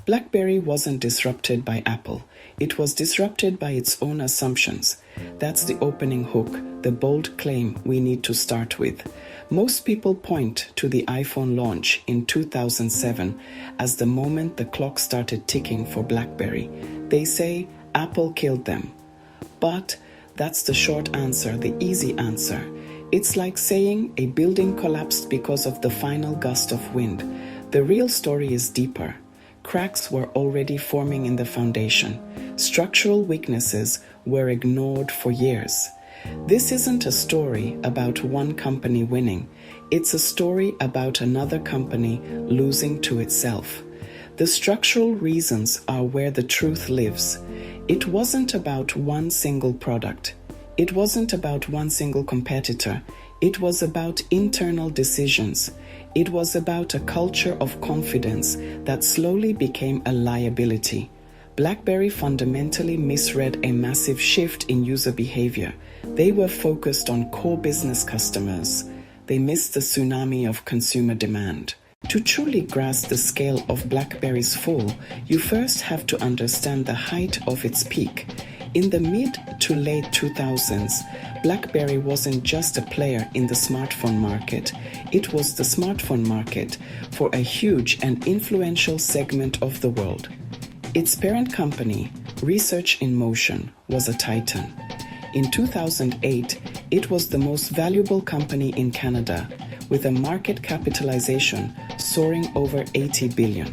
BlackBerry wasn't disrupted by Apple. It was disrupted by its own assumptions. That's the opening hook, the bold claim we need to start with. Most people point to the iPhone launch in 2007 as the moment the clock started ticking for BlackBerry. They say Apple killed them. But that's the short answer, the easy answer. It's like saying a building collapsed because of the final gust of wind. The real story is deeper. Cracks were already forming in the foundation. Structural weaknesses were ignored for years. This isn't a story about one company winning. It's a story about another company losing to itself. The structural reasons are where the truth lives. It wasn't about one single product. It wasn't about one single competitor. It was about internal decisions. It was about a culture of confidence that slowly became a liability. BlackBerry fundamentally misread a massive shift in user behavior. They were focused on core business customers. They missed the tsunami of consumer demand. To truly grasp the scale of BlackBerry's fall, you first have to understand the height of its peak. In the mid to late 2000s, BlackBerry wasn't just a player in the smartphone market. It was the smartphone market for a huge and influential segment of the world. Its parent company, Research in Motion, was a titan. In 2008, it was the most valuable company in Canada, with a market capitalization soaring over $80 billion.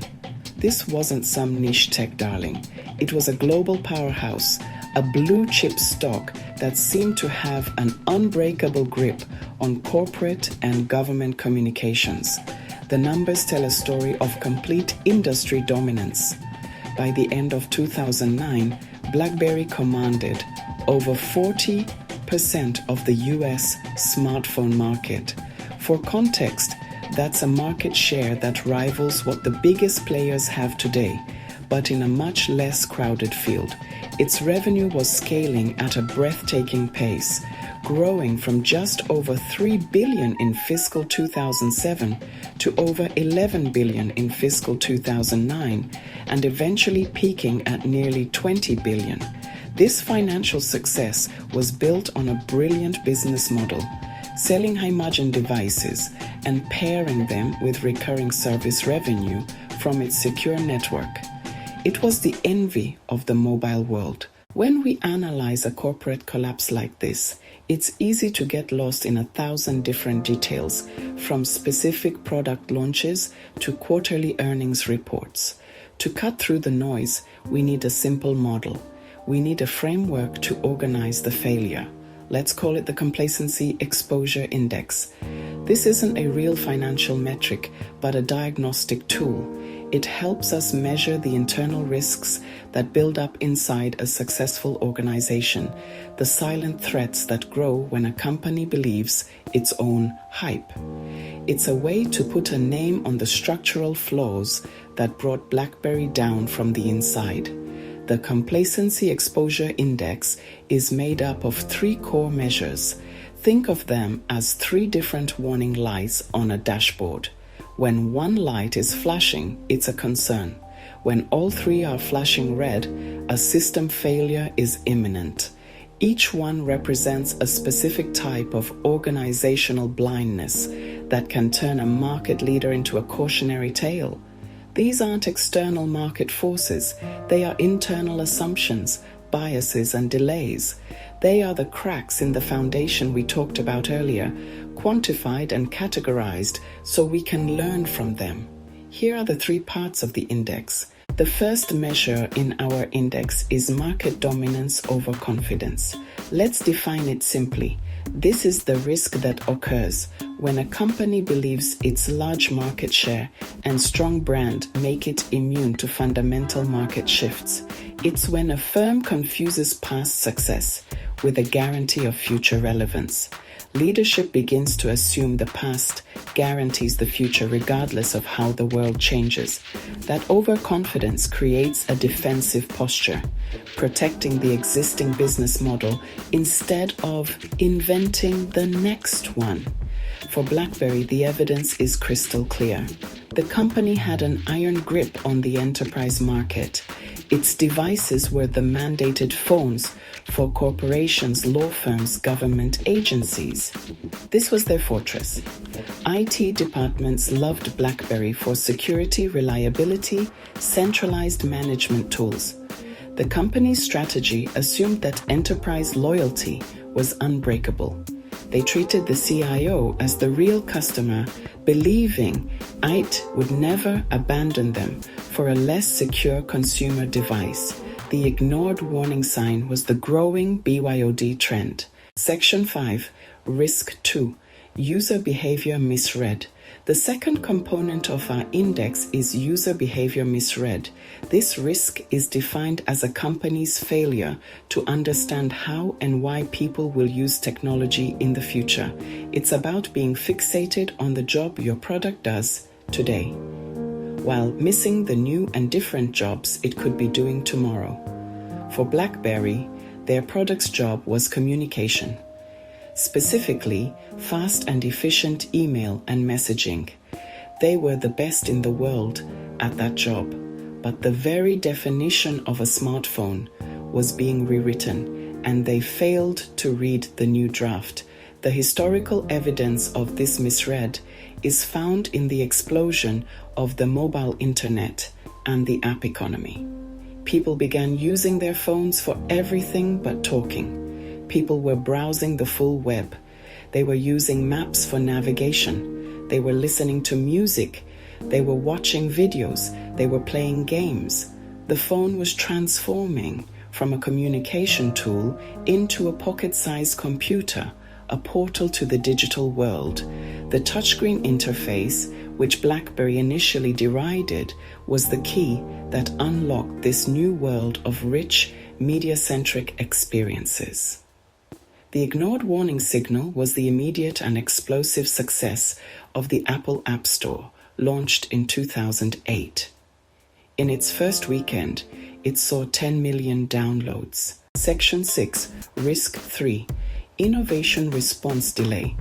This wasn't some niche tech darling. It was a global powerhouse, a blue-chip stock that seemed to have an unbreakable grip on corporate and government communications. The numbers tell a story of complete industry dominance. By the end of 2009, BlackBerry commanded over 40% of the US smartphone market. For context, that's a market share that rivals what the biggest players have today, but in a much less crowded field. Its revenue was scaling at a breathtaking pace, growing from just over $3 billion in fiscal 2007 to over $11 billion in fiscal 2009, and eventually peaking at nearly $20 billion. This financial success was built on a brilliant business model, selling high-margin devices and pairing them with recurring service revenue from its secure network. It was the envy of the mobile world. When we analyze a corporate collapse like this, it's easy to get lost in 1,000 different details, from specific product launches to quarterly earnings reports. To cut through the noise, we need a simple model. We need a framework to organize the failure. Let's call it the Complacency Exposure Index. This isn't a real financial metric, but a diagnostic tool. It helps us measure the internal risks that build up inside a successful organization, the silent threats that grow when a company believes its own hype. It's a way to put a name on the structural flaws that brought BlackBerry down from the inside. The Complacency Exposure Index is made up of 3 core measures. Think of them as 3 different warning lights on a dashboard. When one light is flashing, it's a concern. When all 3 are flashing red, a system failure is imminent. Each one represents a specific type of organizational blindness that can turn a market leader into a cautionary tale. These aren't external market forces. They are internal assumptions, biases, and delays. They are the cracks in the foundation we talked about earlier, quantified and categorized so we can learn from them. Here are the 3 parts of the index. The first measure in our index is market dominance over confidence. Let's define it simply. This is the risk that occurs when a company believes its large market share and strong brand make it immune to fundamental market shifts. It's when a firm confuses past success with a guarantee of future relevance. Leadership begins to assume the past guarantees the future regardless of how the world changes. That overconfidence creates a defensive posture, protecting the existing business model instead of inventing the next one. For BlackBerry, the evidence is crystal clear. The company had an iron grip on the enterprise market. Its devices were the mandated phones for corporations, law firms, government agencies. This was their fortress. IT departments loved BlackBerry for security, reliability, centralized management tools. The company's strategy assumed that enterprise loyalty was unbreakable. They treated the CIO as the real customer, believing IT would never abandon them for a less secure consumer device. The ignored warning sign was the growing BYOD trend. Section 5, Risk 2, User Behavior Misread. The second component of our index is user behavior misread. This risk is defined as a company's failure to understand how and why people will use technology in the future. It's about being fixated on the job your product does today, while missing the new and different jobs it could be doing tomorrow. For BlackBerry, their product's job was communication. Specifically, fast and efficient email and messaging. They were the best in the world at that job, but the very definition of a smartphone was being rewritten, and they failed to read the new draft. The historical evidence of this misread is found in the explosion of the mobile internet and the app economy. People began using their phones for everything but talking. People were browsing the full web. They were using maps for navigation. They were listening to music. They were watching videos. They were playing games. The phone was transforming from a communication tool into a pocket-sized computer, a portal to the digital world. The touchscreen interface, which BlackBerry initially derided, was the key that unlocked this new world of rich, media-centric experiences. The ignored warning signal was the immediate and explosive success of the Apple App Store, launched in 2008. In its first weekend, it saw 10 million downloads. Section 6, Risk 3, Innovation Response Delay.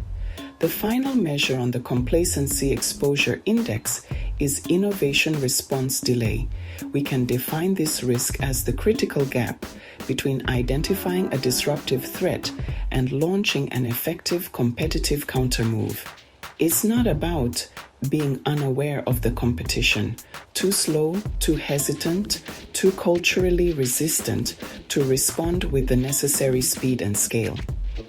The final measure on the Complacency Exposure Index is innovation response delay. We can define this risk as the critical gap between identifying a disruptive threat and launching an effective competitive countermove. It's not about being unaware of the competition, too slow, too hesitant, too culturally resistant to respond with the necessary speed and scale.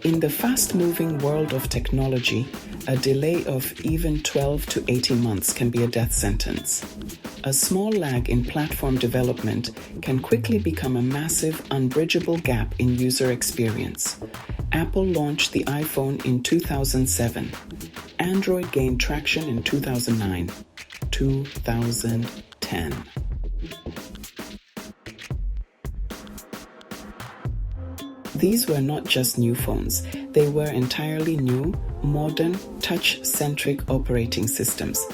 In the fast-moving world of technology, a delay of even 12 to 18 months can be a death sentence. A small lag in platform development can quickly become a massive, unbridgeable gap in user experience. Apple launched the iPhone in 2007. Android gained traction in 2009, 2010. These were not just new phones, they were entirely new, modern, touch-centric operating systems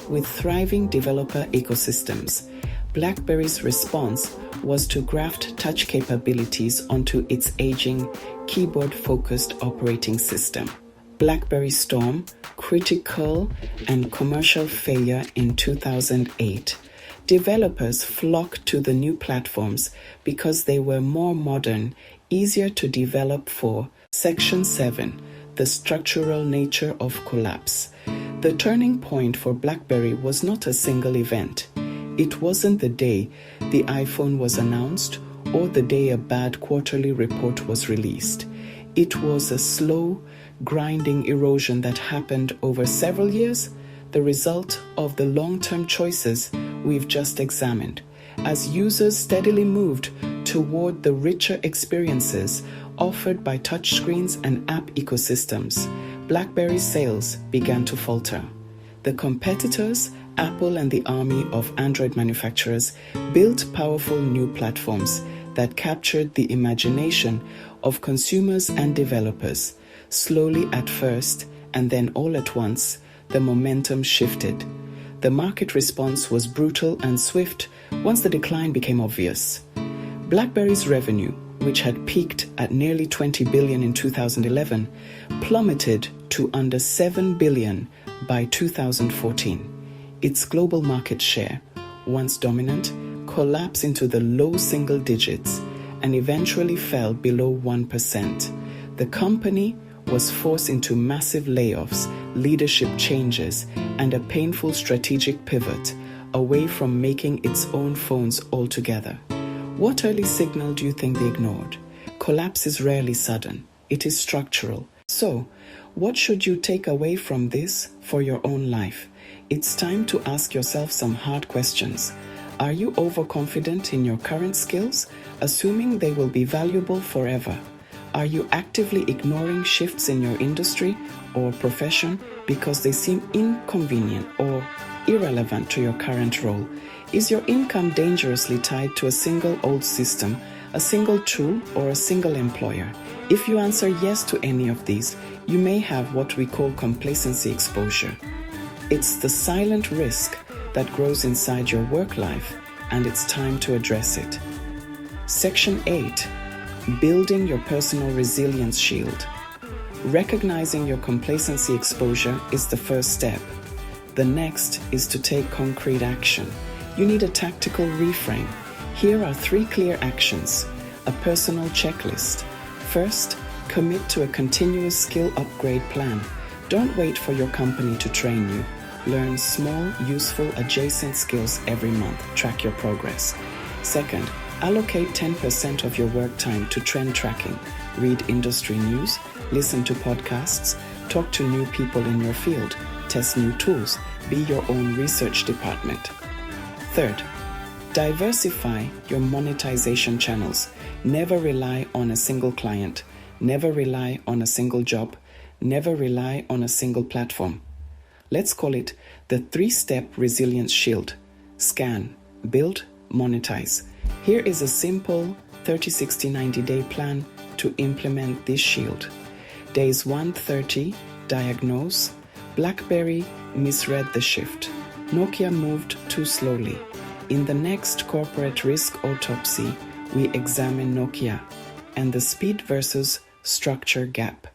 with thriving developer ecosystems. BlackBerry's response was to graft touch capabilities onto its aging, keyboard-focused operating system. BlackBerry Storm, critical and commercial failure in 2008. Developers flocked to the new platforms because they were more modern, easier to develop for. Section 7, the structural nature of collapse. The turning point for BlackBerry was not a single event. It wasn't the day the iPhone was announced or the day a bad quarterly report was released. It was a slow, grinding erosion that happened over several years, the result of the long-term choices we've just examined. As users steadily moved toward the richer experiences offered by touchscreens and app ecosystems, BlackBerry's sales began to falter. The competitors, Apple and the army of Android manufacturers, built powerful new platforms that captured the imagination of consumers and developers. Slowly at first, and then all at once, the momentum shifted. The market response was brutal and swift once the decline became obvious. BlackBerry's revenue which had peaked at nearly 20 billion in 2011, plummeted to under 7 billion by 2014. Its global market share, once dominant, collapsed into the low single digits and eventually fell below 1%. The company was forced into massive layoffs, leadership changes, and a painful strategic pivot away from making its own phones altogether. What early signal do you think they ignored? Collapse is rarely sudden. It is structural. So, what should you take away from this for your own life? It's time to ask yourself some hard questions. Are you overconfident in your current skills, assuming they will be valuable forever? Are you actively ignoring shifts in your industry or profession because they seem inconvenient or irrelevant to your current role? Is your income dangerously tied to a single old system, a single tool, or a single employer? If you answer yes to any of these, you may have what we call complacency exposure. It's the silent risk that grows inside your work life, and it's time to address it. Section 8. Building your personal resilience shield. Recognizing your complacency exposure is the first step. The next is to take concrete action. You need a tactical reframe. Here are 3 clear actions. A personal checklist. First, commit to a continuous skill upgrade plan. Don't wait for your company to train you. Learn small, useful, adjacent skills every month. Track your progress. Second, allocate 10% of your work time to trend tracking. Read industry news, listen to podcasts, talk to new people in your field, test new tools, be your own research department. Third, diversify your monetization channels. Never rely on a single client. Never rely on a single job. Never rely on a single platform. Let's call it the 3-step resilience shield. Scan, build, monetize. Here is a simple 30, 60, 90-day plan to implement this shield. Days 130, diagnose. BlackBerry misread the shift. Nokia moved too slowly. In the next Corporate Risk Autopsy, we examine Nokia and the speed versus structure gap.